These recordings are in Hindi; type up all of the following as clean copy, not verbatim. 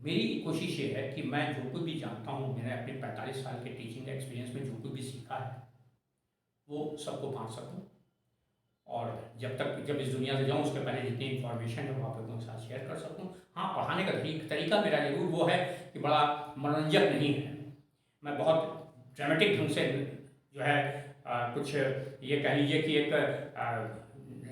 मेरी कोशिश ये है कि मैं जो कुछ भी जानता हूँ, मैंने अपने 45 साल के टीचिंग एक्सपीरियंस में जो कुछ भी सीखा है, वो सबको बाँट सकूँ। और जब इस दुनिया से जाऊँ, उसके पहले जितनी इन्फॉर्मेशन है वो आप लोगों के साथ शेयर कर सकूँ। हाँ, पढ़ाने का तरीका मेरा ज़रूर वो है कि बड़ा मनोरंजक नहीं है। मैं बहुत ड्रामेटिक ढंग से जो है कुछ ये कह लीजिए कि एक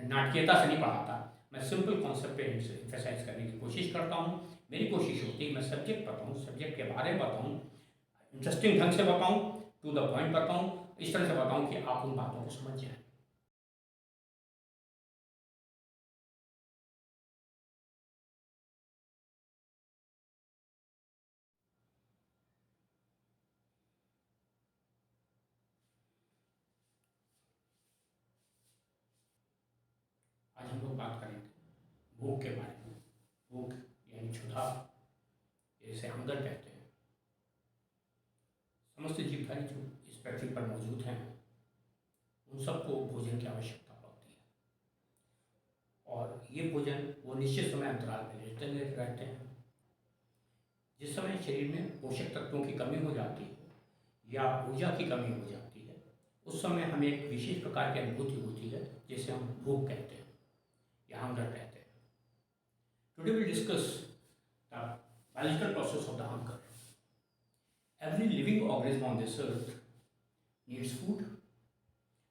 नाटकीयता से नहीं पढ़ाता। मैं सिंपल कॉन्सेप्ट पे एम्फसाइज़ करने की कोशिश करता हूँ। मेरी कोशिश होती है मैं सब्जेक्ट बताऊँ, सब्जेक्ट के बारे में बताऊँ, इंटरेस्टिंग ढंग से बताऊँ, टू द पॉइंट बताऊँ, इस तरह से बताऊँ कि आप उन बातों को समझ जाएँ। आज हम लोग बात करेंगे भूख के बारे में। भूख यानी क्षुधा, जिसे हंगर कहते हैं। समस्त जीवधारी जो इस पृथ्वी पर मौजूद हैं, उन सबको भोजन की आवश्यकता पड़ती है। और ये भोजन वो निश्चित समय अंतराल में लेते रहते हैं। जिस समय शरीर में पोषक तत्वों की कमी हो जाती है या ऊर्जा की कमी हो जाती है, उस समय हमें एक विशेष प्रकार की अनुभूति होती है, जिसे हम भूख कहते हैं या हंगर कहते हैं। Today will discuss the biological process of the hunger. Every living organism on this earth needs food,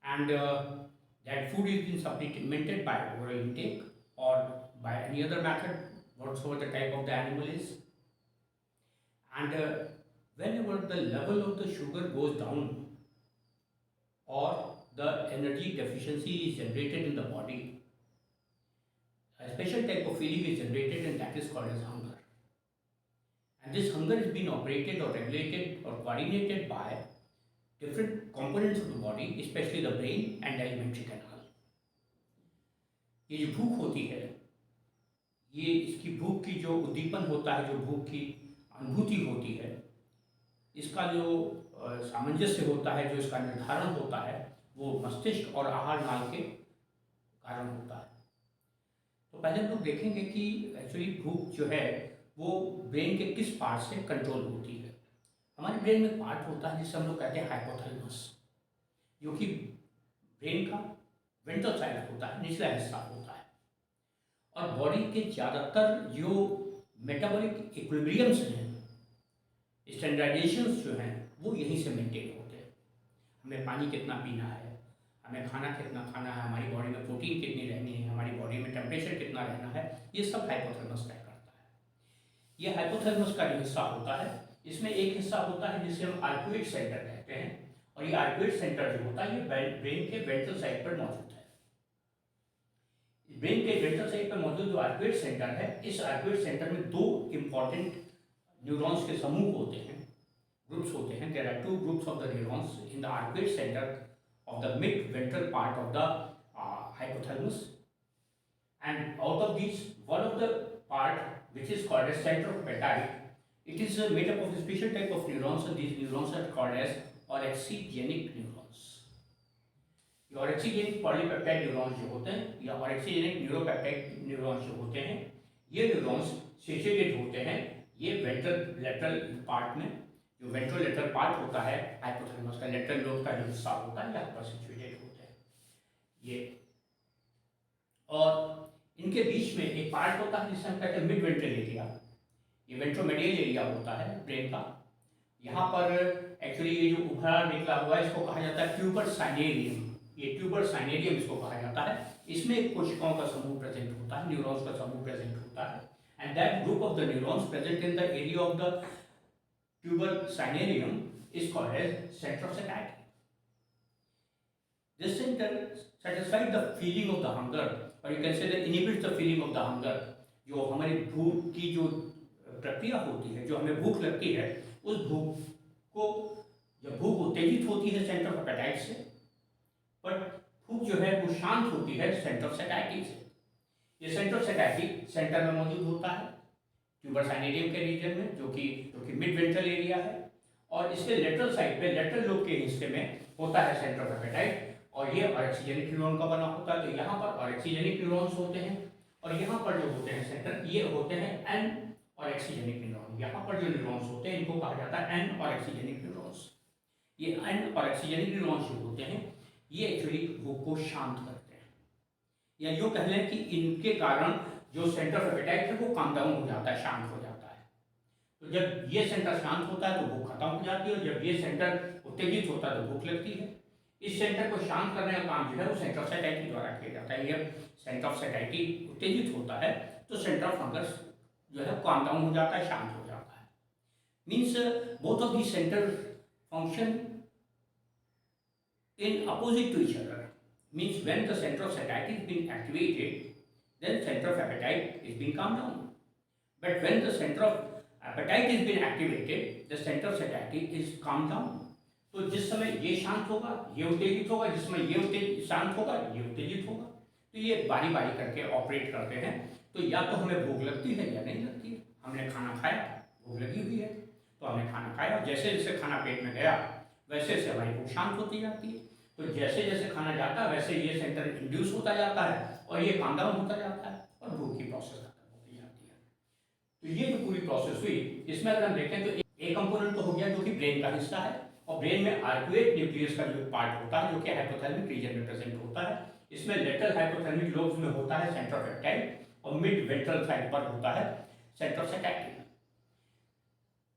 and that food is being supplemented by oral intake or by any other method, whatsoever the type of the animal is. And whenever the level of the sugar goes down or the energy deficiency is generated in the body, a special type of feeling is generated, and that is called as hunger. And this hunger is being operated or regulated or coordinated by different components of the body, especially the brain and the alimentary canal. ये जो भूख होती है, ये इसकी भूख की जो उद्दीपन होता है, जो भूख की अनुभूति होती है, इसका जो सामंजस्य होता है, जो इसका निर्धारण होता है, वो मस्तिष्क और आहार नाल के कारण होता है। तो पहले हम लोग देखेंगे कि एक्चुअली भूख जो है वो ब्रेन के किस पार्ट से कंट्रोल होती है। हमारे ब्रेन में पार्ट होता है जिसे हम लोग कहते हैं हाइपोथैलेमस, जो कि ब्रेन का वेंट्रल साइड होता है, निचला हिस्सा होता है। और बॉडी के ज़्यादातर जो मेटाबॉलिक इक्विलिब्रियम्स हैं, स्टैंडर्डाइजेशंस जो हैं, वो यहीं से मेंटेन होते हैं। हमें पानी कितना पीना है, हमें खाना कितना खाना है, हमारी बॉडी में प्रोटीन कितनी रहनी है, हमारी बॉडी में टेम्परेचर कितना रहना है, ये सब हाइपोथैलेमस तय करता है। ये हाइपोथैलेमस का जो हिस्सा होता है, इसमें एक हिस्सा होता है जिसे हम आर्कुएट सेंटर कहते हैं, और ये आर्कुएट सेंटर जो होता है ये ब्रेन के वेंट्रल साइड पर मौजूद है। ब्रेन के वेंट्रल साइड पर मौजूद जो आर्कुएट सेंटर है, इस आर्कुएट सेंटर में दो इंपॉर्टेंट न्यूरॉन्स के समूह होते हैं, ग्रुप्स होते हैं। There are two groups of the neurons in the arcuate center of the mid ventral part of the hypothalamus, and out of these one of the part which is called as center of appetite, it is made up of a special type of neurons, and these neurons are called as orexigenic neurons. ये orexigenic polypeptide neurons जो होते हैं या orexigenic neuropeptide neurons जो होते हैं, ये neurons situated होते हैं ये वेंट्रल लेटरल पार्ट में। जो वेंट्रोलेटरल पार्ट होता है हाइपोथैलेमस का, लेटरल लोब का जो हिस्सा होता है, यहाँ पर सिचुएटेड होते हैं ये। और इनके बीच में एक पार्ट होता है जिसे हम कहते हैं मिड वेंट्रल एरिया। ये वेंट्रोमेडियल एरिया होता है ब्रेन का। यहाँ पर एक्चुअली ये जो उभरा निकला हुआ है इसको कहा जाता है ट्यूबर साइनेरियम। ये ट्यूबर साइनेरियम इसको कहा जाता है। इसमें एक कोशिकाओं का समूह प्रेजेंट होता है, न्यूरॉन्स का समूह प्रेजेंट होता है, and that group of the neurons present in the area of the tuber cynarium is called as center of satiety. This center satisfies the feeling of the hunger, or you can say that inhibits the feeling of the hunger. जो हमारी भूख की जो प्रक्रिया होती है, जो हमें भूख लगती है, उस भूख को जब भूख उत्तेजित होती है सेंटर ऑफ एपेटाइट से, बट भूख जो है वो शांत होती है सेंटर ऑफ सैटिस्फैक्शन से। ये सेंटर ऑफ सैटिस्फैक्शन सेंटर में मौजूद होता है ट्यूबर साइनेरियम के रीजन में, जो कि मिड वेंट्रल एरिया है, और इसके लेटरल साइड पे लेटरल लोब के हिस्से में होता है सेंटर ऑफ एपेटाइट, और ये ऑरेक्सीजेनिक न्यूरॉन का बना होता है। तो यहाँ पर ऑरेक्सीजेनिक न्यूरॉन्स होते हैं, और यहाँ पर जो होते हैं सेंटर, ये होते हैं एन और एक्सीजेनिक न्यूरॉन। यहाँ पर जो न्यूरॉन्स होते हैं इनको कहा जाता है एन और एक्सीजेनिक न्यूरॉन्स। ये एन और एक्सीजेनिक न्यूरॉन्स जो होते हैं ये एक्चुअली भूख को शांत करते हैं, या यूँ कह लें कि इनके कारण जो सेंटर ऑफ एपेटाइट है वो काम डाउन हो जाता है, शांत हो जाता है। तो जब ये सेंटर शांत होता है तो भूख खत्म हो जाती है, और जब ये सेंटर उत्तेजित होता है तो भूख लगती है। इस सेंटर को शांत करने का काम जो है वो सेंटर ऑफ सैटाइटी द्वारा किया जाता है। जब सेंटर ऑफ सैटाइटी उत्तेजित होता है तो सेंटर ऑफ हंगर जो है काम डाउन हो जाता है, शांत हो जाता है। Means both of the centre function in opposite to each other. Means when the center of satiety is being activated, then center of appetite is being calmed down. But when the center of appetite is being activated, the center of satiety is calmed down. तो जिस समय ये शांत होगा ये उत्तेजित होगा, जिस समय ये शांत होगा ये उत्तेजित होगा। तो ये बारी बारी करके ऑपरेट करते हैं। तो या तो हमें भूख लगती है या नहीं लगती है। हमने खाना खाया, भूख लगी हुई है तो हमने खाना खाया, जैसे जैसे खाना पेट में गया वैसे वैसे हमारी भूख शांत होती जाती है। तो जैसे जैसे खाना जाता है वैसे ये सेंटर इंड्यूस होता जाता है और ये काम डाउन होता जाता है और भूख की प्रोसेस खत्म होती जाती है। तो ये जो पूरी प्रोसेस हुई इसमें अगर हम देखें तो एक कंपोनेंट तो हो गया जो कि ब्रेन का हिस्सा है, और ब्रेन में आर्कुएट न्यूक्लियस का जो पार्ट होता है जो कि हाइपोथैलेमिक रीजन में प्रेजेंट होता है। इसमें लेटरल हाइपोथैलेमिक लोब्स में होता है सेंटर ऑफ एपेटाइट, और मिड वेंट्रल साइड पर होता है सेंटर ऑफ सैटिस्फैक्शन।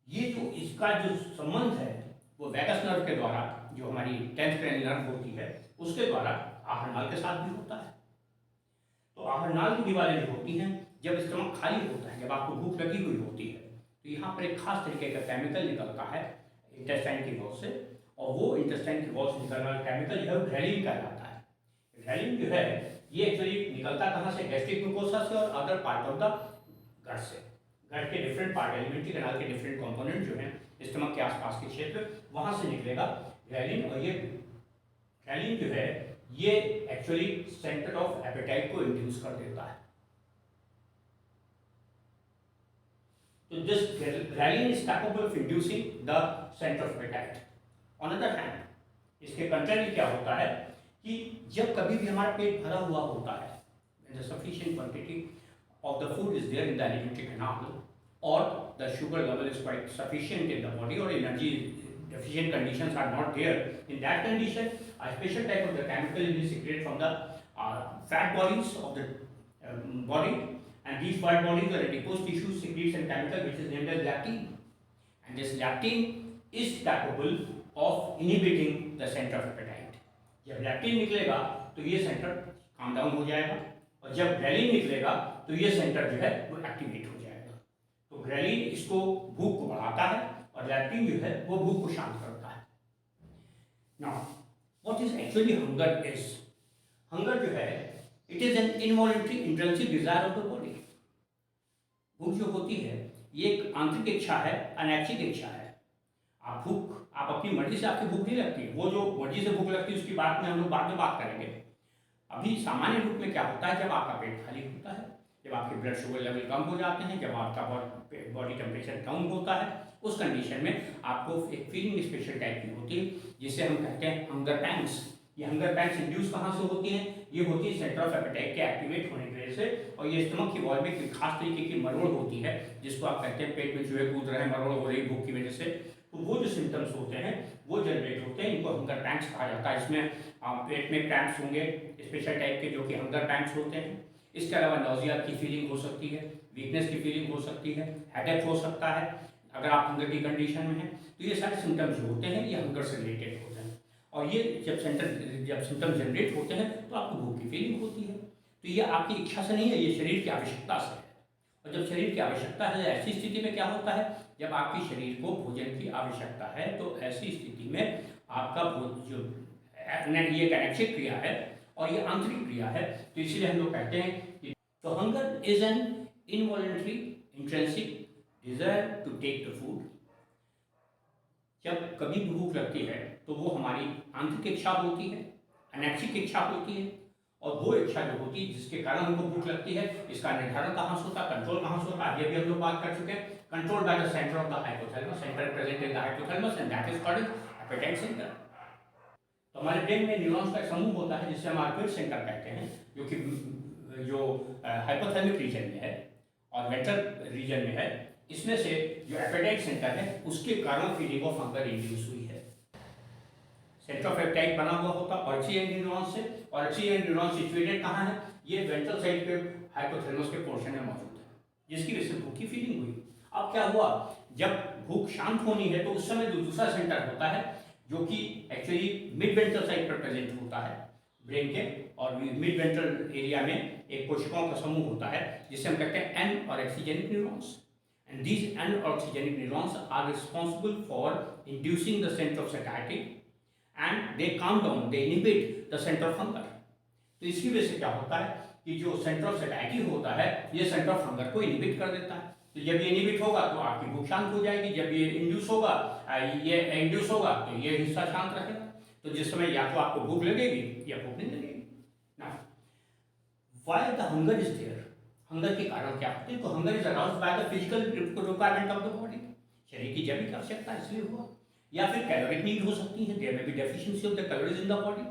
ये जो इसका जो संबंध है वो वैगस नर्व के द्वारा, जो हमारी 10th क्रेनियल नर्व होती है उसके द्वारा आहार नाल के साथ भी होता है। तो आहार नाल की दीवारें जो होती हैं जब स्टमक खाली होता है, जब आपको भूख लगी हुई होती है, तो यहाँ पर एक खास तरीके का केमिकल निकलता है इंटेस्टाइन की वॉल से, और वो इंटेस्टाइन की वॉल से निकलने वाला केमिकल जो है ग्रेलिन कहलाता है। ग्रेलिन जो है ये एक्चुअली निकलता कहाँ से, गैस्ट्रिक ग्लूकोसा से और other part of the gut से। गट के डिफरेंट पार्ट, एलिमेंट्री कैनाल के डिफरेंट कंपोनेंट जो हैं स्टमक के आसपास के क्षेत्र, वहाँ से निकलेगा ग्रेलिन। और ये ग्रेलिन जो है ये एक्चुअली सेंटर ऑफ एपेटाइट को इंड्यूस कर देता है। तो this ghrelin is capable of inducing the centre of apatite. On other hand इसके कंट्री क्या होता है कि जब कभी भी हमारा पेट भरा हुआ होता है, when the sufficient quantity of the food is there in the alimentary canal, or the sugar level is quite sufficient in the body, or energy deficient conditions are not there, in that condition a special type of the chemical will be secreted from the fat bodies of the body, and these fat bodies or adipose tissue secretes a chemical which is named as leptin, and this leptin is capable of inhibiting the center of appetite. जब लेप्टिन निकलेगा तो ये सेंटर काम डाउन हो जाएगा, और जब ग्रेलिन निकलेगा तो ये सेंटर जो है वो एक्टिवेट हो जाएगा। तो ग्रेलिन इसको भूख को बढ़ाता है और लेप्टिन जो है वो भूख को शांत करता है। Now what is actually hunger is, hunger जो है it is an involuntary intrinsic desire of the body. भूख जो होती है ये एक आंतरिक इच्छा है, अनैच्छिक इच्छा है। आप अपनी मर्जी से आपकी भूख नहीं लगती, वो जो मर्जी से भूख लगती है उसकी बात में हम लोग बाद में बात करेंगे। अभी सामान्य रूप में क्या होता है, जब आपका पेट खाली होता है, जब आपके ब्लड शुगर लेवल कम हो जाते हैं, जब आपका बॉडी टेम्परेचर डाउन होता है, उस कंडीशन में आपको एक फीलिंग स्पेशल टाइप की होती है जिसे हम कहते हैं हंगर पैंग्स। ये हंगर पैंग्स इंड्यूस कहाँ से होती हैं, ये होती है सेंटर ऑफ एपेटाइट के एक्टिवेट होने की वजह से, और ये स्टमक की वॉल में एक खास तरीके की मरोड़ होती है जिसको आप कहते हैं पेट में चूहे कूद रहे हैं, मरोड़ हो रही भूख की वजह से। तो वो जो सिम्टम्स होते हैं वो जनरेट होते हैं, इनको हंगर पैंग्स कहा जाता है। इसमें पेट में क्रैम्प्स होंगे स्पेशल टाइप के जो कि हंगर पैंग्स होते हैं। इसके अलावा नौजिया की फीलिंग हो सकती है, वीकनेस की फीलिंग हो सकती है, हेडेक हो सकता है अगर आप हंगर की कंडीशन में हैं। तो ये सारे सिम्टम्स जो होते हैं ये हंगर से रिलेटेड होते हैं, और ये जब सिम्टम्स जनरेट होते हैं तो आपको भूख की फीलिंग होती है। तो ये आपकी इच्छा से नहीं है, ये शरीर की आवश्यकता से है। और जब शरीर की आवश्यकता है, ऐसी स्थिति में क्या होता है, जब आपके शरीर को भोजन की आवश्यकता है तो ऐसी स्थिति में आपका जो ये एक अनैच्छिक क्रिया है और ये आंतरिक क्रिया है, तो इसीलिए हम लोग कहते हैं कि तो hunger is an involuntary intrinsic desire to take the food. जब कभी भी भूख लगती है तो वो हमारी आंतरिक इच्छा होती है, अनैच्छिक इच्छा होती है, और वो इच्छा जो होती है जिसके कारण हमको भूख लगती है, इसका निर्धारण कहाँ से होता है, कंट्रोल कहाँ से होता है, आगे भी हम लोग बात कर चुके हैं। Control by the centre of the hypothalamus, center present in the hypothalamus and that is called appetite center. तो हमारे ब्रेन में न्यूरॉन्स का एक समूह होता है जिसे हम आर्कुएट सेंटर कहते हैं, जो हाइपोथैलेमिक रीजन में है और वेंट्रल रीजन में है। इसमें से जो एपेटाइट सेंटर है उसके कारण फीलिंग ऑफ हंगर इंड्यूस हुई है। सेंटर ऑफ एपेटाइट बना हुआ होता ऑक्सीजन न्यूरॉन से, और ऑक्सीजन न्यूरॉन सिचुएटेड कहाँ है, ये वेंट्रल साइड पे हाइपोथैलेमस के पोर्शन में मौजूद है, जिसकी वजह से भूख की फीलिंग हुई। अब क्या हुआ, जब भूख शांत होनी है तो उस समय जो दूसरा सेंटर होता है जो कि एक्चुअली मिड वेंट्रल साइड पर प्रेजेंट होता है ब्रेन के, और मिड वेंट्रल एरिया में एक कोशिकाओं का समूह होता है जिसे हम कहते हैं एन और oxygenic neurons. And these N-oxygenic neurons are responsible for inducing the center of satiety and they calm down, they inhibit the center of hunger. तो इसकी वजह से क्या होता है कि जो सेंटर ऑफ सैटिस्फैक्टी होता है ये सेंटर ऑफ हंगर को इनहिबिट कर देता है। तो जब ये इनहिबिट होगा तो आपकी भूख शांत हो जाएगी, जब ये इंड्यूस होगा तो ये हिस्सा शांत रहेगा। तो जिस समय या तो आपको भूख लगेगी या भूख नहीं लगेगी ना। Why the hunger is there, hunger के कारण क्या होते हैं, तो hunger is aroused by the physical requirement of the body, शरीर की जैविक आवश्यकता इसलिए हुआ, या फिर कैलोरिक नीड हो सकती है, there may be deficiency of the calories in the body.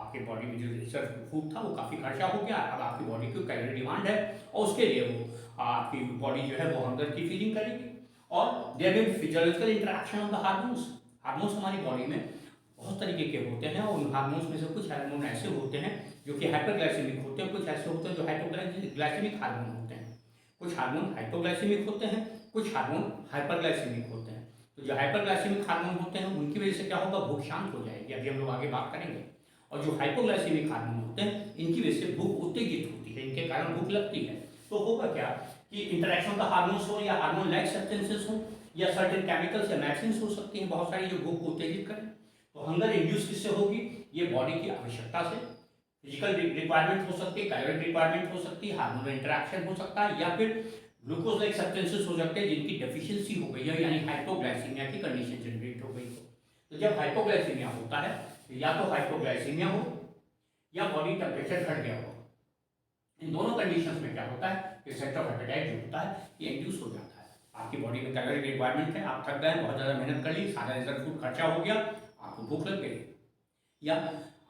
आपके बॉडी में जो रिजर्व फूड था वो काफ़ी खर्चा हो गया, अब आपकी बॉडी को कैलोरी डिमांड है और उसके लिए वो आपकी बॉडी जो है वो हंगर की फीलिंग करेगी। और देयर में physiological interaction of the hormones, hormones हमारी बॉडी में बहुत तरीके के होते हैं और उन हार्मोन्स में से कुछ हार्मोन ऐसे होते हैं जो कि हाइपरग्लाइसेमिक होते हैं, कुछ ऐसे होते हैं जो हाइपोग्लाइसेमिक हार्मोन होते हैं। कुछ हार्मोन हाइपोग्लाइसेमिक होते हैं, कुछ हार्मोन हाइपरग्लाइसेमिक होते हैं। तो जो हाइपरग्लाइसेमिक हार्मोन होते हैं उनकी वजह से क्या होगा, भूख शांत हो जाएगी, अभी हम लोग आगे बात करेंगे। और जो हाइपोग्लाइसेमिक हार्मोन होते हैं इनकी वजह से भूख उत्तेजित होती है, इनके कारण भूख लगती है। तो होगा क्या कि इंटरेक्शन का हार्मोन्स हो या हार्मोन लाइक सब्सटेंसेस हो या सर्टेन केमिकल्स या मेडिसिन हो सकती हैं बहुत सारी जो भूख को उत्तेजित करें। तो हंगर इंड्यूस किससे होगी, ये बॉडी की आवश्यकता से, फिजिकल रिक्वायरमेंट हो सकती है, कैलोरिक रिक्वायरमेंट हो सकती है, हार्मोनल इंटरेक्शन हो सकता है, या फिर ग्लूकोज लाइक सब्सटेंसेस हो सकते हैं जिनकी डेफिशिएंसी हो गई है, यानी हाइपोग्लाइसीमिया की कंडीशन जनरेट हो गई हो। तो जब हाइपोग्लाइसीमिया होता है या तो हाइपोग्लाइसीमिया हो या बॉडी टेम्परेचर घट गया हो, इन दोनों कंडीशंस में क्या होता है कि सेंटर ऑफ एपेटाइट जो होता है ये इंड्यूस हो जाता है। आपकी बॉडी में कैलोरी रिक्वायरमेंट है, आप थक गए, बहुत ज़्यादा मेहनत कर ली, सारा रिजर्व फूड खर्चा हो गया, आपको भूख लग गई, या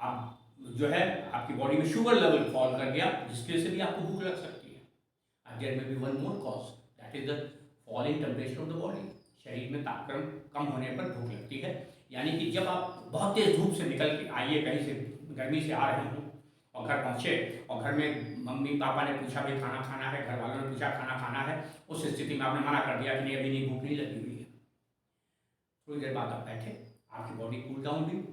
आप जो है आपकी बॉडी में शुगर लेवल फॉल कर गया जिसकी वजह से भी आपको भूख लग सकती है। There may be one more cause, that is the falling temperature of the body. शरीर में तापक्रम कम होने पर भूख लगती है, यानी कि जब आप बहुत तेज धूप से निकल के आइए, कहीं से गर्मी से आ रहे हों और घर पहुँचे और घर में मम्मी पापा ने पूछा भाई खाना खाना है, घर वालों ने पूछा खाना खाना है, उस स्थिति में आपने मना कर दिया कि नहीं अभी नहीं, भूख नहीं लगी हुई है। थोड़ी देर बाद आप बैठे, आपकी बॉडी कूल डाउन हुई,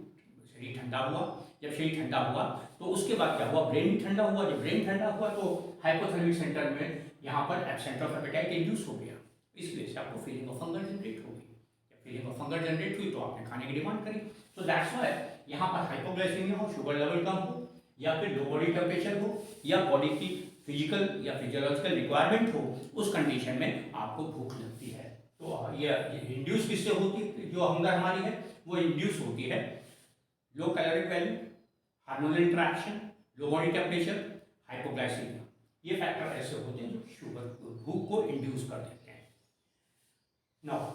शरीर ठंडा हुआ, जब शरीर ठंडा हुआ तो उसके बाद क्या हुआ, ब्रेन भी ठंडा हुआ, जब ब्रेन ठंडा हुआ तो हाइपोथैलेमिक सेंटर में यहाँ पर सेंटर ऑफ एपेटाइट इंड्यूस हो गया, इस वजह से आपको फीलिंग ऑफ हंगर जनरेट हो गई। जब फीलिंग ऑफ हंगर जनरेट हुई तो आपने खाने की डिमांड करी। सो दैट्स व्हाई यहाँ पर हाइपोग्लाइसीमिया हो, शुगर लेवल कम हो, या फिर लो बॉडी टेम्परेचर हो, या बॉडी की फिजिकल या फिजियोलॉजिकल रिक्वायरमेंट हो, उस कंडीशन में आपको भूख लगती है। तो ये इंड्यूस किससे होती है, जो हंगर हमारी है वो इंड्यूस होती है लो कैलोरिक वैल्यू, हार्मोनल इंटरेक्शन, लो बॉडी टेम्परेचर, हाइपोग्लाइसीमिया, ये फैक्टर ऐसे होते हैं जो शुगर भूख को इंड्यूस कर देते हैं। नाउ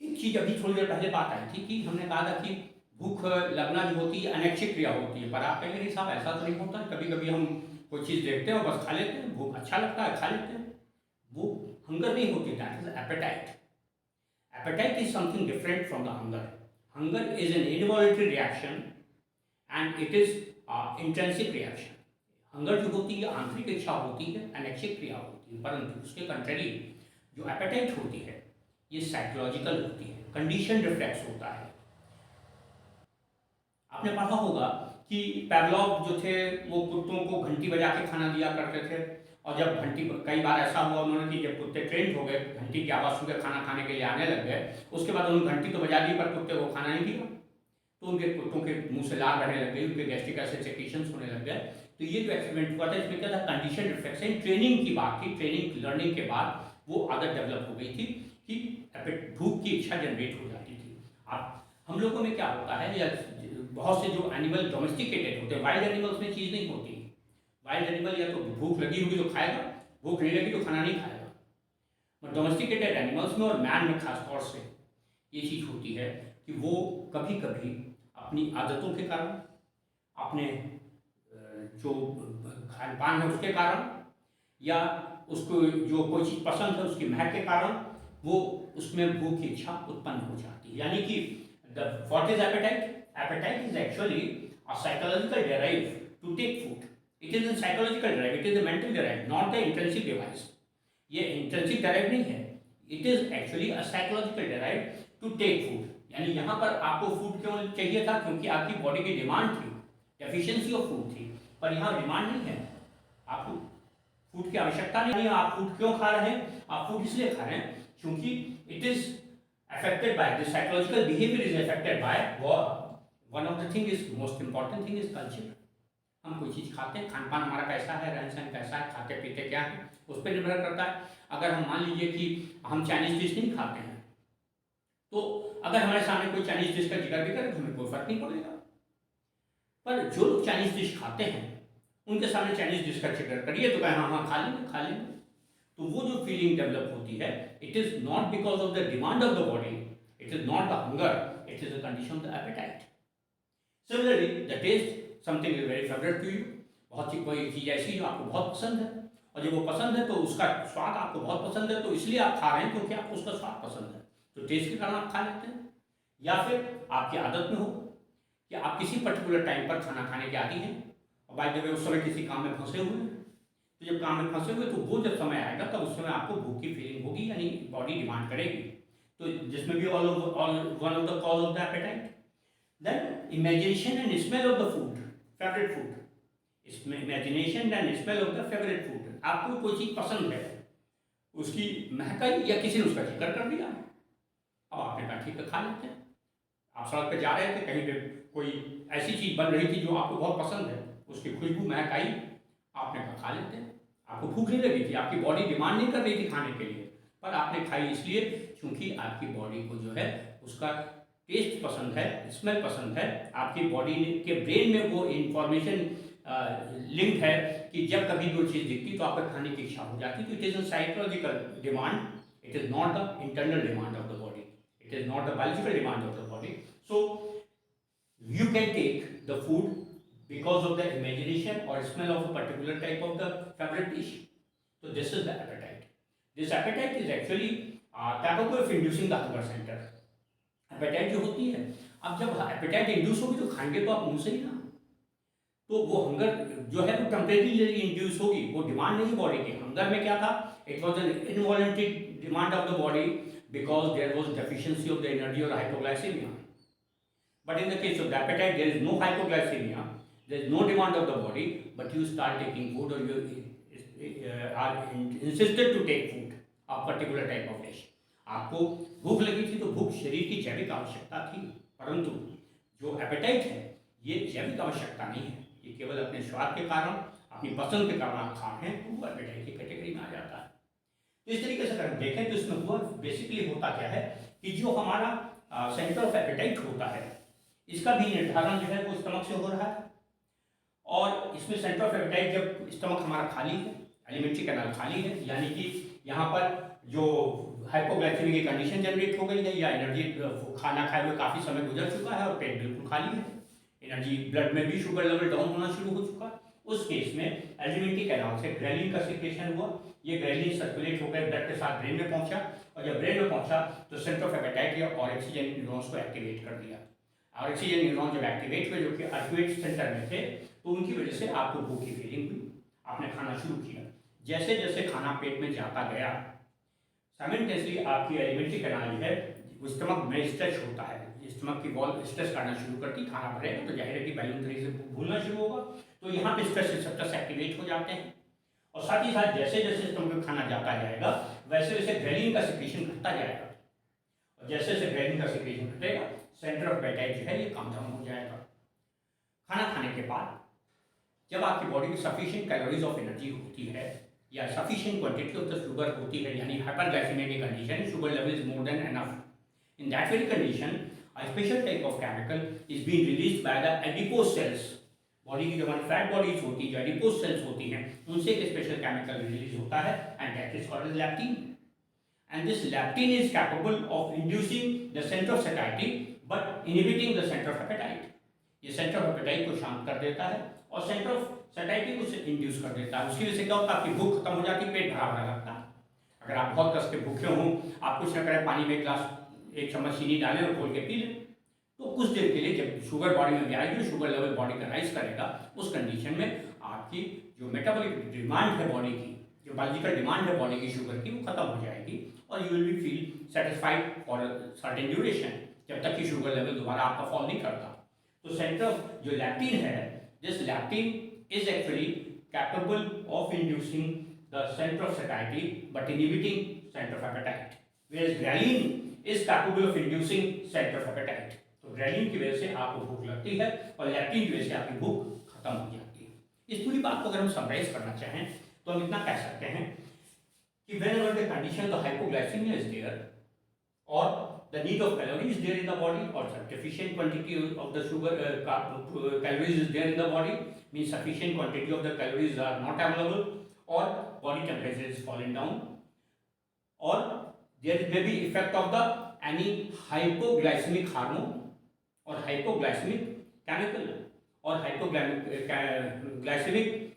एक चीज अभी थोड़ी देर पहले बात आई थी कि हमने कहा था कि भूख लगना जो होती है अनैच्छिक क्रिया होती है, पर आप कहेंगे नहीं साहब ऐसा तो नहीं होता, कभी कभी हम कोई चीज़ देखते हैं और बस खा लेते हैं, भूख अच्छा लगता है खा लेते हैं, वो हंगर नहीं होती, that is appetite. Appetite is something different from the hunger. Hunger is an involuntary reaction and it is intrinsic reaction. Hunger जो होती है आंतरिक इच्छा होती है, अनैच्छिक क्रिया होती है, परंतु उसके कंट्री जो एपेटाइट होती है ये साइकोलॉजिकल होती है, कंडीशन रिफ्लेक्स होता है। आपने पढ़ा होगा कि पैवलॉव जो थे वो कुत्तों को घंटी बजा के खाना दिया करते थे, और जब घंटी, कई बार ऐसा हुआ उन्होंने कि जब कुत्ते ट्रेंड हो गए, घंटी की आवाज़ सुनकर खाना खाने के लिए आने लग गए, उसके बाद उन्होंने घंटी तो बजा दी पर कुत्ते को खाना नहीं दिया, तो उनके कुत्तों के मुंह से लार बहने लग गई, उनके गैस्ट्रिक एसिड सेक्रेशंस होने लग गए। तो ये जो एक्सपेरिमेंट हुआ था इसमें क्या था, कंडीशन रिफ्लेक्शन, ट्रेनिंग की बात थी, ट्रेनिंग लर्निंग के बाद वो आदत डेवलप हो गई थी कि भूख की इच्छा जनरेट हो जाती थी। अब हम लोगों में क्या होता है, या बहुत से जो एनिमल डोमेस्टिकेटेड होते हैं, वाइल्ड एनिमल्स में चीज़ नहीं होती। वाइल्ड एनिमल या तो भूख लगी होगी तो खाएगा, भूख नहीं लगी तो खाना नहीं खाएगा। बट डोमेस्टिकेटेड एनिमल्स में और मैन में खास तौर से ये चीज़ होती है कि वो कभी कभी अपनी आदतों के कारण, अपने जो खान पान है उसके कारण, या उसको जो कोई चीज़ पसंद है उसकी महक के कारण वो उसमें भूख की इच्छा उत्पन्न हो जाती है। यानी कि what is appetite? Appetite is actually a psychological drive to take food. It is a psychological drive, it is a mental drive, not the intrinsic device. ये इंट्रिंसिक ड्राइव नहीं है, it is actually a psychological drive to take food. यानी यहाँ पर आपको फूड क्यों चाहिए था? क्योंकि आपकी बॉडी की डिमांड थी, डेफिशिएंसी ऑफ फूड थी। पर यहाँ डिमांड नहीं है, आपको फूड की आवश्यकता नहीं है। आप फूड क्यों खा रहे हैं? आप फूड इसलिए खा रहे हैं क्योंकि it is affected by the psychological behavior is affected by one of the thing is most important thing is culture। हम कोई चीज़ खाते हैं, खान पान हमारा कैसा है, रहन सहन कैसा है, खाते पीते क्या है, उस पर निर्भर करता है। अगर हम मान लीजिए कि हम चाइनीज डिश नहीं खाते हैं, तो अगर हमारे सामने कोई चाइनीज डिश का जिक्र भी करे तो हमें कोई फर्क नहीं पड़ेगा। पर जो लोग चाइनीज डिश खाते हैं उनके सामने चाइनीज डिश का जिक्र करिए तो कहें हाँ हाँ खा लेंगे खा लेंगे। तो वो जो फीलिंग डेवलप होती है, it is not because of the demand of the body, it is not the hunger, it is the condition of the appetite. Similarly the taste something is very favourite to you. बहुत सी कोई चीज़ ऐसी जो आपको बहुत पसंद है, और जब वो पसंद है तो उसका स्वाद आपको बहुत पसंद है, तो इसलिए आप खा रहे हैं क्योंकि आपको उसका स्वाद पसंद है, तो टेस्ट के कारण आप खा लेते हैं। या फिर आपकी आदत में हो कि आप किसी पर्टिकुलर टाइम पर खाना खाने के आदी हैं, और बाय द वे उस समय किसी काम में फंसे हुए हैं, तो जब काम में फंसे हुए तो वो जब समय आएगा तब उस समय आपको भूख की फीलिंग होगी, यानी बॉडी डिमांड करेगी। तो जिसमें भी one of the cause of the appetite. Then imagination and smell of the food, favourite food. इसमें imagination and smell of the favourite food, आपको कोई चीज़ पसंद है, उसकी महकाई या किसी ने उसका जिक्र कर दिया, अब आपने कहा ठीक है खा लेते हैं। आप सड़क पर जा रहे थे, कहीं पे कोई ऐसी चीज़ बन रही थी जो आपको बहुत पसंद है, उसकी खुशबू महक आई, आपने कहा खा लेते हैं। आपको भूख नहीं लगी थी, आपकी बॉडी डिमांड नहीं कर रही थी खाने के लिए, पर आपने खाई इसलिए क्योंकि आपकी बॉडी को जो है उसका टेस्ट पसंद है, स्मेल पसंद है। आपकी बॉडी के ब्रेन में वो इंफॉर्मेशन लिंक है कि जब कभी वो चीज़ दिखती तो आपको खाने की इच्छा हो जाती। तो it is a psychological demand, it is not the internal demand of the body, it is not the biological demand of the body. So you can take the food because of the imagination or smell of a particular type of the favorite dish. So this is the appetite. This appetite is actually capable of inducing the hunger center. Appetite जो होती है, अब जब appetite induce होगी तो खाएंगे तो आप मुंह से ही ना, तो वो हंगर जो है वो टेम्परेरी इंड्यूस होगी, वो डिमांड नहीं बॉडी की। हंगर में क्या था? It was an involuntary demand of the body because there was deficiency of the energy और hypoglycaemia. But in the case of the appetite, there is no hypoglycemia, there is no demand of the body, but you start taking food or you are insisted to take food of particular type of dish. आपको भूख लगी थी तो भूख शरीर की जैविक आवश्यकता थी, परंतु जो एपेटाइट है ये जैविक आवश्यकता नहीं है, ये केवल अपने स्वाद के कारण, अपनी पसंद के कारण आप खा रहे हैं, तो वो एपेटाइट की कैटेगरी में आ जाता है। तो इस तरीके से अगर देखें तो इसमें हुआ बेसिकली होता क्या है कि जो हमारा सेंटर ऑफ एपेटाइट होता है, इसका भी निर्धारण जो है वो स्टमक से हो रहा है। और इसमें सेंटर ऑफ एपेटाइट जब स्टमक हमारा खाली है, एलिमेंट्री कैनाल खाली है, यानी कि यहाँ पर जो हाइपोग्लाइसेमिक की कंडीशन जनरेट हो गई है या एनर्जी खाना खाए हुए काफ़ी समय गुजर चुका है और पेट बिल्कुल खाली है, एनर्जी ब्लड में भी शुगर लेवल डाउन होना शुरू हो चुका है, उस केस में एलिमेंट्री कैनाल से ग्रेलिन का सिक्रेशन हुआ। ये ग्रेलिन सर्कुलेट होकर ब्लड के साथ ब्रेन में पहुंचा, और जब ब्रेन में पहुंचा तो सेंटर ऑफ एपेटाइट या ऑरेक्सीजन न्यूरॉन्स को एक्टिवेट कर दिया। ऑरेक्सीजन न्यूरॉन जब एक्टिवेट हुए जो कि अर्कुएट सेंटर में थे, तो उनकी वजह से आपको भूख की फीलिंग हुई, आपने खाना शुरू किया। जैसे जैसे खाना पेट में जाता गया, साइमल्टेनियसली आपकी एलिमेंट्री कैनाल है स्टमक में स्ट्रेच होता है, स्टमक की वॉल स्ट्रेच करना शुरू करती, खाना भरेगा तो जाहिर है कि बैलून तरीके से भूलना शुरू होगा, तो यहाँ पे स्ट्रेस रिसेप्टर्स एक्टिवेट हो जाते हैं। और साथ ही साथ जैसे जैसे स्टमक में खाना जाता जाएगा वैसे वैसे ग्रेलिन का सिक्रेशन घटता जाएगा, और जैसे जैसे ग्रेलिन का सिक्रेशन घटेगा सेंटर ऑफ एपेटाइट जो है ये कम डाउन हो जाएगा। खाना खाने के बाद जब आपकी बॉडी में सफिशिएंट कैलोरीज ऑफ एनर्जी होती है या sufficient quantity of the sugar होती है, यानी हाइपरग्लाइसेमिया की condition, sugar level is more than enough, in that very condition a special type of chemical is being released by the adipose cells. Body की जो हमारी फैट बॉडीज होती है, जो एडिपोज सेल्स होती हैं, उनसे एक स्पेशल केमिकल रिलीज होता है and that is called leptin. And this leptin is capable of inducing the center of satiety but inhibiting the center of appetite. ये center of appetite को शांत कर देता है और center of satiety को इंड्यूस कर देता है। उसकी वजह से क्या होता है, आपकी भूख खत्म हो जाती है, पेट भरा भरा लगता है। अगर आप बहुत कस के भूखे हों, आप कुछ ना करें, पानी में एक गिलास 1 चम्मच चीनी डालें और घोल के पी लें, तो कुछ देर के लिए जब शुगर बॉडी में भी आएगी, शुगर लेवल बॉडी का राइज करेगा, उस कंडीशन में आपकी जो मेटाबॉलिक डिमांड है बॉडी की, जो बायोलॉजिकल डिमांड है बॉडी की शुगर की, वो खत्म हो जाएगी और you will be feel satisfied for certain duration, जब तक कि शुगर लेवल दोबारा आपका फॉल नहीं करता। तो सेंटर जो लैक्टिन है, this leptin is actually capable of inducing the centre of सैटिस्फैक्टी but inhibiting centre of appetite, whereas ghrelin is capable of inducing centre of appetite. तो ग्रेलिन की वजह से आपको भूख लगती है और लैक्टिन की वजह से आपकी भूख खत्म हो जाती है। इस पूरी बात को अगर हम समराइज करना चाहें तो हम इतना कह सकते हैं कि whenever the condition the hypoglycemia is there or the need of calories is there in the body or sufficient quantity of the sugar calories is there in the body, means sufficient quantity of the calories are not available, or body temperature is falling down, or there may be effect of the any hypoglycemic hormone or hypoglycemic chemical or hypoglycemic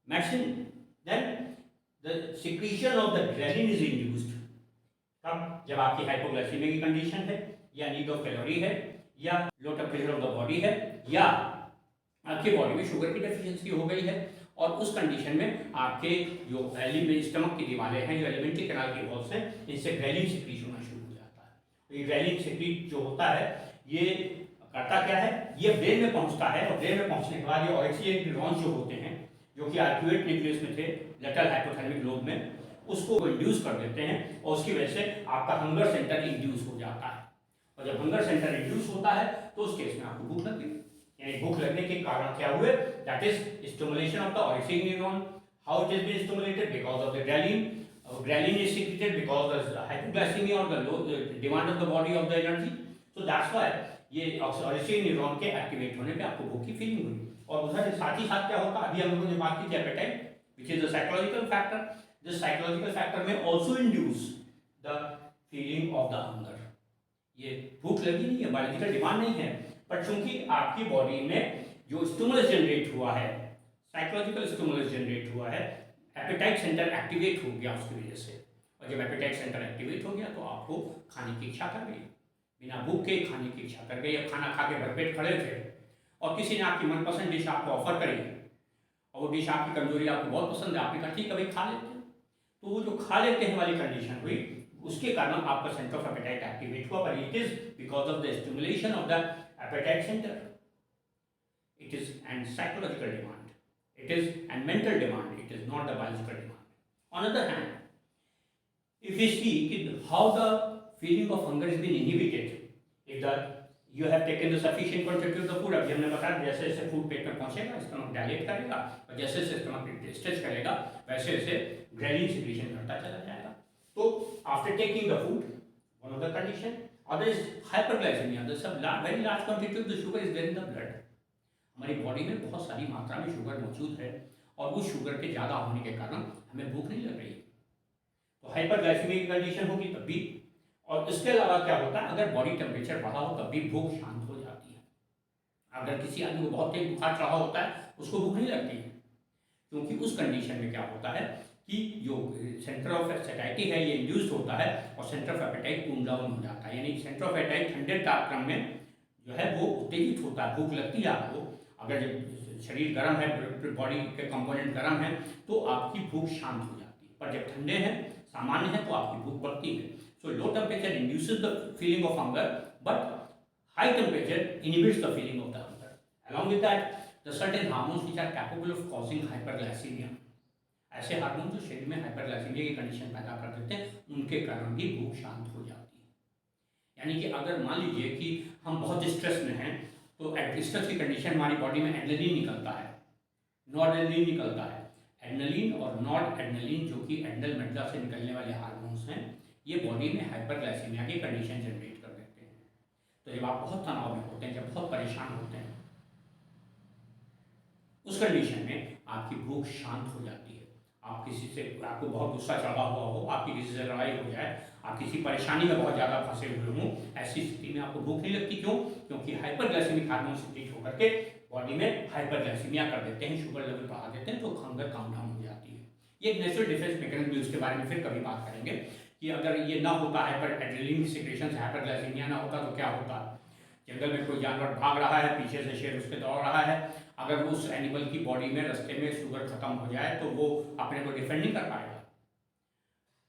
medicine, then the secretion of the ghrelin is induced। अब जब आपकी हाइपोग्लाइसीमिया की कंडीशन है, या नीड ऑफ कैलोरी है, या low temperature of the body है, या आपकी बॉडी में शुगर की डेफिशिएंसी हो गई है, और उस कंडीशन में आपके जो स्टमक की दीवारें हैं, जो एलिमेंट्री कैनाल की वॉल्स हैं, इनसे ग्रेलिन सिक्रीट होना शुरू हो जाता है। तो ये ग्रेलिन सिक्रीट जो होता है, ये करता क्या है, ये ब्रेन में पहुंचता है, और ब्रेन में पहुंचने के बाद ये ऑरेक्सियल न्यूरॉन्स जो होते हैं, जो कि आर्क्यूएट न्यूक्लियस में थे, लेटरल हाइपोथैलेमिक लोब में, उसको इंड्यूस कर देते हैं, और उसकी वजह से आपका हंगर सेंटर इंड्यूस हो जाता है। और जब हंगर सेंटर इंड्यूस होता है तो उस केस में आपको भूख लगती है। यानी भूख लगने के कारण क्या हुए, that is stimulation of the orexial neuron. How it is been stimulated, because of the ghrelin. Ghrelin is secreted because the hypoglycaemia और the low demand of the body of the energy. So that's why ये ऑरेक्सियल न्यूरॉन के एक्टिवेट होने पे आपको भूख की फीलिंग हुई। और उधर साथ ही साथ क्या होता है, अभी हम लोगों ने बात की थी appetite, which is the psychological factor. This psychological factor में also induce the feeling of the hunger. ये भूख लगी नहीं है, बायोलॉजिकल डिमांड नहीं है, पर चूंकि आपकी बॉडी में जो स्टिमुलस जनरेट हुआ है, साइकोलॉजिकल स्टिमुलस जनरेट हुआ है, एपेटाइट सेंटर एक्टिवेट हो गया उसकी वजह से। और जब एपेटाइट सेंटर एक्टिवेट हो गया तो आपको खाने की इच्छा कर गई, बिना भूख के खाने की इच्छा कर गई। अब खाना खा के भरपेट खड़े थे और किसी ने आपकी मनपसंद डिश आपको ऑफर करी, और वो डिश आपकी कमजोरी आपको बहुत पसंद है, आपने कहा ठीक है भाई खा लेते हैं। तो वो जो खा लेते हैं वाली कंडीशन हुई, उसके कारण आपका सेंटर ऑफ एपेटाइट एक्टिवेट हुआ, पर it is because of the stimulation of the apatite centre. It is and psychological demand, it is and mental demand, it is not the biological demand. On other hand, if we see how the feeling of hunger is being inhibited, if the you have taken the sufficient quantity of the food, अभी हमने बताया जैसे जैसे फूड पेट में पहुंचेगा स्टमक डायलेट करेगा, और जैसे जैसे स्टमक स्ट्रेच करेगा वैसे वैसे ग्रेलिन सिक्रीशन करता चला जाएगा। तो after taking the food, one of the condition, other is hyperglycaemia, the sub very large quantity of the sugar is there in the blood. हमारी बॉडी में बहुत सारी मात्रा में शुगर मौजूद है, और उस शुगर के ज़्यादा होने के कारण हमें भूख नहीं लग रही। तो हाइपरग्लाइसेमिया की कंडीशन होगी तब भी। और इसके अलावा क्या होता है, अगर बॉडी टेम्परेचर बढ़ा हो तब भी भूख शांत हो जाती है। अगर किसी आदमी को बहुत तेज बुखार चढ़ा होता है, उसको भूख नहीं लगती है, क्योंकि उस कंडीशन में क्या होता है कि जो सेंटर ऑफ सैटिस्फैक्टी है ये इंड्यूस्ड होता है, और centre of apatite cool down हो जाता है। यानी सेंटर ऑफ एपेटाइट ठंडे तापक्रम में जो है वो उत्तेजित होता है, भूख लगती है आपको। अगर जब शरीर गर्म है, बॉडी के कंपोनेंट गर्म है, तो आपकी भूख शांत हो जाती है, पर जब ठंडे हैं, सामान्य है, तो आपकी भूख बढ़ती है। So low temperature induces the feeling of hunger, but high temperature inhibits the feeling of the hunger. Along with that the certain hormones which are capable of causing hyperglycaemia, ऐसे हार्मोन जो शरीर में हाइपरग्लाइसीमिया की कंडीशन पैदा कर देते हैं, उनके कारण भी भूख शांत हो जाती है। यानी कि अगर मान लीजिए कि हम बहुत स्ट्रेस में हैं, तो स्ट्रेस की कंडीशन हमारी बॉडी में एड्रेनलिन निकलता है, नॉरएड्रेनलिन निकलता है। एड्रेनलिन और नॉट एड्रेनलिन जो कि एंडल मेडुला से निकलने वाले हार्मोन्स हैं, ये बॉडी में हाइपरग्लाइसीमिया की कंडीशन जनरेट कर देते हैं। तो जब आप बहुत तनाव में होते हैं, जब बहुत परेशान होते हैं, उस कंडीशन में आपकी भूख शांत हो जाती है। आप किसी से, आपको बहुत गुस्सा चढ़ा हुआ हो, आपकी किसी से लड़ाई हो जाए, आप किसी परेशानी में बहुत ज़्यादा फंसे हुए हों, ऐसी स्थिति में आपको भूख नहीं लगती। क्यों? क्योंकि हाइपरग्लाइसीमिक हार्मोन सिक्रीट होकर के बॉडी में हाइपरग्लाइसीमिया कर देते हैं, शुगर लेवल बढ़ा देते हैं, तो हंगर कम डाउन हो जाती है। ये एक नेचुरल डिफेंस मैकेनिज्म भी, उसके बारे में फिर कभी बात करेंगे कि अगर ये ना होता, हाइपर एड्रेनलिन सिक्रेशन से हाइपरग्लाइसीमिया ना होता तो क्या होता। जंगल में कोई जानवर भाग रहा है, पीछे से शेर उस पर दौड़ रहा है, अगर उस एनिमल की बॉडी में रास्ते में शुगर खत्म हो जाए तो वो अपने को डिफेंड नहीं कर पाएगा।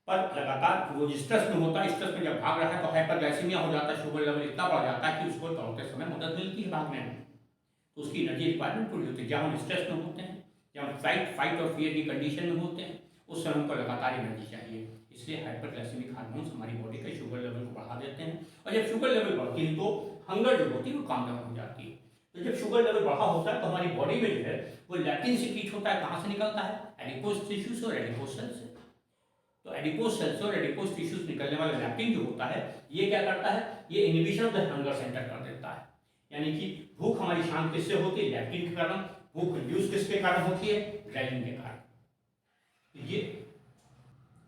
पर लगातार वो स्ट्रेस में होता है, स्ट्रेस में जब भाग रहा है तो हाइपरग्लाइसीमिया हो जाता है, शुगर लेवल इतना बढ़ जाता है कि उसको दौड़ते समय मदद मिलती है भागने में, तो उसकी एनर्जी रिक्वायरमेंट पूरी होती है। जब हम स्ट्रेस में होते हैं, जब हम फाइट और फियर की कंडीशन में होते हैं, उस समय हमको लगातार एनर्जी चाहिए, इसलिए हाइपरग्लाइसेमिक हार्मोन्स हमारी बॉडी के शुगर लेवल को बढ़ा देते हैं। और जब शुगर लेवल बढ़ती है तो हंगर जो होती है वो काम डाउन हो जाती है। तो जब शुगर लेवल बढ़ा होता है तो हमारी बॉडी में जो है वो लैक्टिन सीक्रेट होता है। कहाँ से निकलता है? एडिपोज टिश्यूज और एडिपोज सेल से। तो एडिपोज सेल्स और एडिपोज टिश्यूज निकलने वाला लैक्टिन जो होता है, ये क्या करता है? ये inhibition of the hunger centre कर देता है, यानी कि भूख हमारी शांत किससे होती है? लैक्टिन के कारण। भूख रिड्यूस किसके कारण होती है? ग्रेलिन के कारण।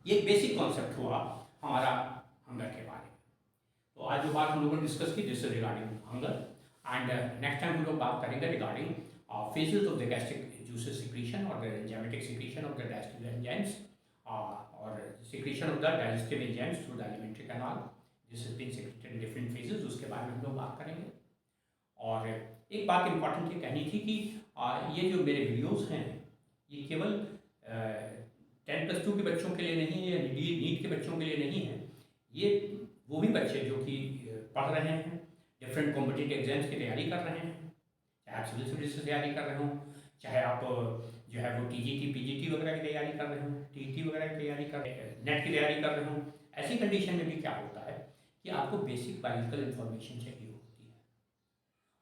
ये बेसिक कॉन्सेप्ट हुआ हमारा हंगर के बारे में। तो आज जो बात हम लोगों ने डिस्कस की this regarding hunger, and next time हम लोग बात करेंगे regarding phases of the gastric juices secretion or the enzymatic secretion of the digestive enzymes or secretion of the digestive enzymes through the alimentary canal. This has been secreted in different phases, उसके बारे में हम लोग बात करेंगे। और एक बात इम्पॉर्टेंट ये कहनी थी कि ये जो मेरे वीडियोस हैं ये केवल 10+2 के बच्चों के लिए नहीं है, नीट के बच्चों के लिए नहीं है। ये वो भी बच्चे जो कि पढ़ रहे हैं, डिफरेंट कॉम्पिटिटिव एग्जाम्स की तैयारी कर रहे हैं, चाहे आप सिविल सर्विस की तैयारी कर रहे हो, चाहे आप जो है वो टीजीटी पीजीटी वगैरह की तैयारी कर रहे हो, टीटी वगैरह की तैयारी कर रहे हैं, नेट की तैयारी कर रहे हो। ऐसी कंडीशन में भी क्या होता है कि आपको बेसिक बायोलॉजिकल इन्फॉर्मेशन चाहिए होती है।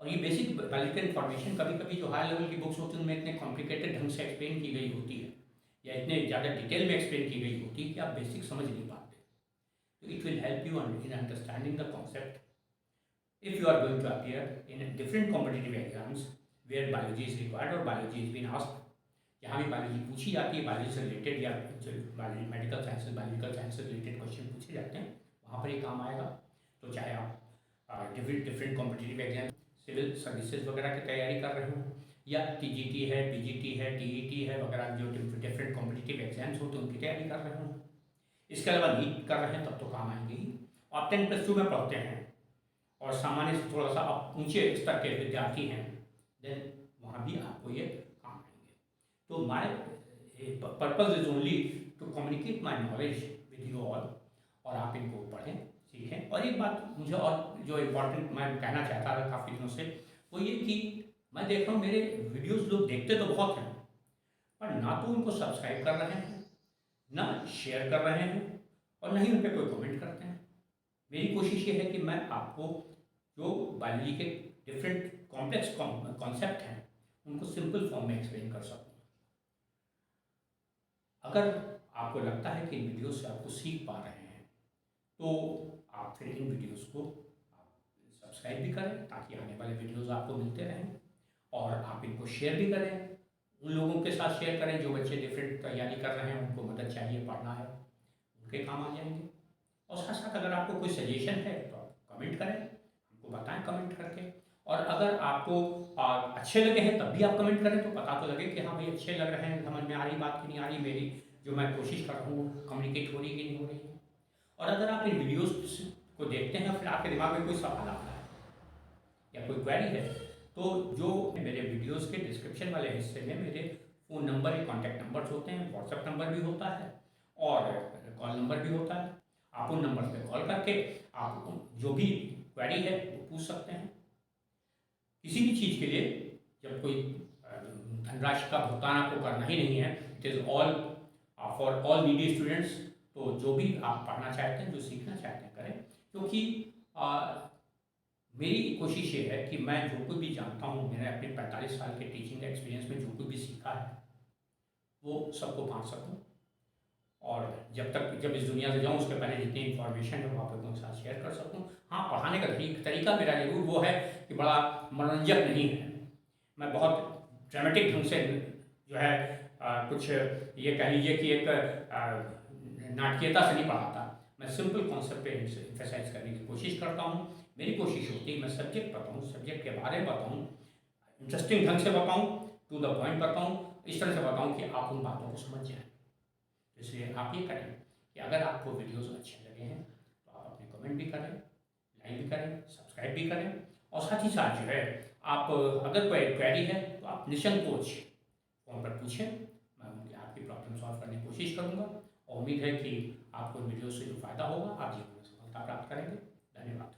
और ये बेसिक बायोलॉजिकल इन्फॉर्मेशन कभी कभी जो हाई लेवल की बुक्स होती हैं उनमें इतने कॉम्प्लिकेटेड ढंग से एक्सप्लेन की गई होती है या इतने ज़्यादा डिटेल में एक्सप्लेन की गई होती है कि आप बेसिक समझ नहीं पाते। तो it will help you in understanding the concept if you are going to appear in different competitive exams where biology is required or biology is being asked, जहाँ भी बायोलॉजी पूछी जाती है, बायोलॉजी से रिलेटेड या मेडिकल साइंसेज बायोलॉजिकल साइंस से रिलेटेड क्वेश्चन पूछे जाते हैं, वहाँ पर ये काम आएगा। तो चाहे आप different competitive exam civil services वगैरह की तैयारी कर रहे हो या टीजीटी है, पीजीटी है, टीईटी है वगैरह जो डिफरेंट कॉम्पिटिटिव एग्जाम्स होते हैं उनकी तैयारी कर रहे हो, इसके अलावा नीट कर रहे हैं तब तो काम आएंगे ही। आप 10+2 में पढ़ते हैं और सामान्य से थोड़ा सा आप ऊंचे स्तर के विद्यार्थी हैं, देन वहाँ भी आपको ये काम आएंगे। तो my purpose is only to communicate my knowledge with you all, और आप इनको पढ़ें सीखें। और एक बात मुझे और जो इम्पोर्टेंट मैं कहना चाहता था काफ़ी दिनों से, वो ये कि मैं देख रहा हूँ मेरे वीडियोज़ लोग देखते तो बहुत हैं पर ना तो उनको सब्सक्राइब कर रहे हैं, ना शेयर कर रहे हैं, और ना ही उन पर कोई कमेंट करते हैं। मेरी कोशिश ये है कि मैं आपको जो बायोलॉजी के डिफरेंट कॉम्प्लेक्स कॉन्सेप्ट हैं उनको सिंपल फॉर्म में एक्सप्लेन कर सकूँ। अगर आपको लगता है कि इन वीडियोस से आपको सीख पा रहे हैं तो आप फिर इन वीडियोस को सब्सक्राइब भी करें ताकि आने वाले वीडियोस आपको मिलते रहें, और आप इनको शेयर भी करें, उन लोगों के साथ शेयर करें जो बच्चे डिफरेंट तैयारी कर रहे हैं, उनको मदद चाहिए, पढ़ना है, उनके काम आ जाएंगे। और साथ साथ अगर आपको कोई सजेशन है तो आप कमेंट करें, हमको बताएं कमेंट करके। और अगर आपको अच्छे लगे हैं तब भी आप कमेंट करें तो पता तो लगे कि हाँ भाई अच्छे लग रहे हैं, समझ में आ रही बात कि नहीं आ रही, मेरी जो मैं कोशिश कर रहा हूँ कम्युनिकेट हो रही कि नहीं हो रही है। और अगर आप इन वीडियोस को देखते हैं फिर आपके दिमाग में कोई सवाल आता है या कोई क्वेरी है, तो जो मेरे वीडियोस के डिस्क्रिप्शन वाले हिस्से में मेरे फ़ोन नंबर या कॉन्टैक्ट नंबर्स होते हैं, व्हाट्सएप नंबर भी होता है और कॉल नंबर भी होता है। आप उन नंबर पे कॉल करके आप जो भी क्वेरी है वो पूछ सकते हैं। किसी भी चीज़ के लिए जब कोई धनराशि का भुगतान आपको करना ही नहीं है, it is all for all needy students. तो जो भी आप पढ़ना चाहते हैं, जो सीखना चाहते हैं करें, क्योंकि मेरी कोशिश ये है कि मैं जो कुछ भी जानता हूँ, मैंने अपने 45 साल के टीचिंग एक्सपीरियंस में जो कुछ भी सीखा है वो सबको बांट सकूँ, और जब इस दुनिया से जाऊँ उसके पहले जितनी इन्फॉर्मेशन है वो आप लोगों के साथ शेयर कर सकूँ। हाँ, पढ़ाने का तरीका मेरा जरूर वो है कि बड़ा मनोरंजक नहीं है, मैं बहुत ड्रामेटिक ढंग से जो है कुछ ये कह लीजिए कि एक नाटकीयता से नहीं पढ़ाता, मैं सिंपल कॉन्सेप्ट पे एम्फेसाइज करने की कोशिश करता हूँ। मेरी कोशिश होती है मैं सब्जेक्ट बताऊँ, सब्जेक्ट के बारे में बताऊँ, इंटरेस्टिंग ढंग से बताऊँ, टू द पॉइंट बताऊँ, इस तरह से बताऊँ कि आप उन बातों को समझ जाएँ। तो इसलिए आप ये करें कि अगर आपको वीडियोज़ अच्छे लगे हैं तो आप अपने कमेंट भी करें, लाइक भी करें, सब्सक्राइब भी करें, और साथ ही साथ जो है आप अगर कोई क्वेरी है तो आप निसंकोच फ़ोन पर पूछें, मैं उनकी आपकी प्रॉब्लम सॉल्व करने की कोशिश करूँगा, और उम्मीद है कि आपको वीडियो से जो फ़ायदा होगा आप जीवन में सफलता प्राप्त करेंगे। धन्यवाद।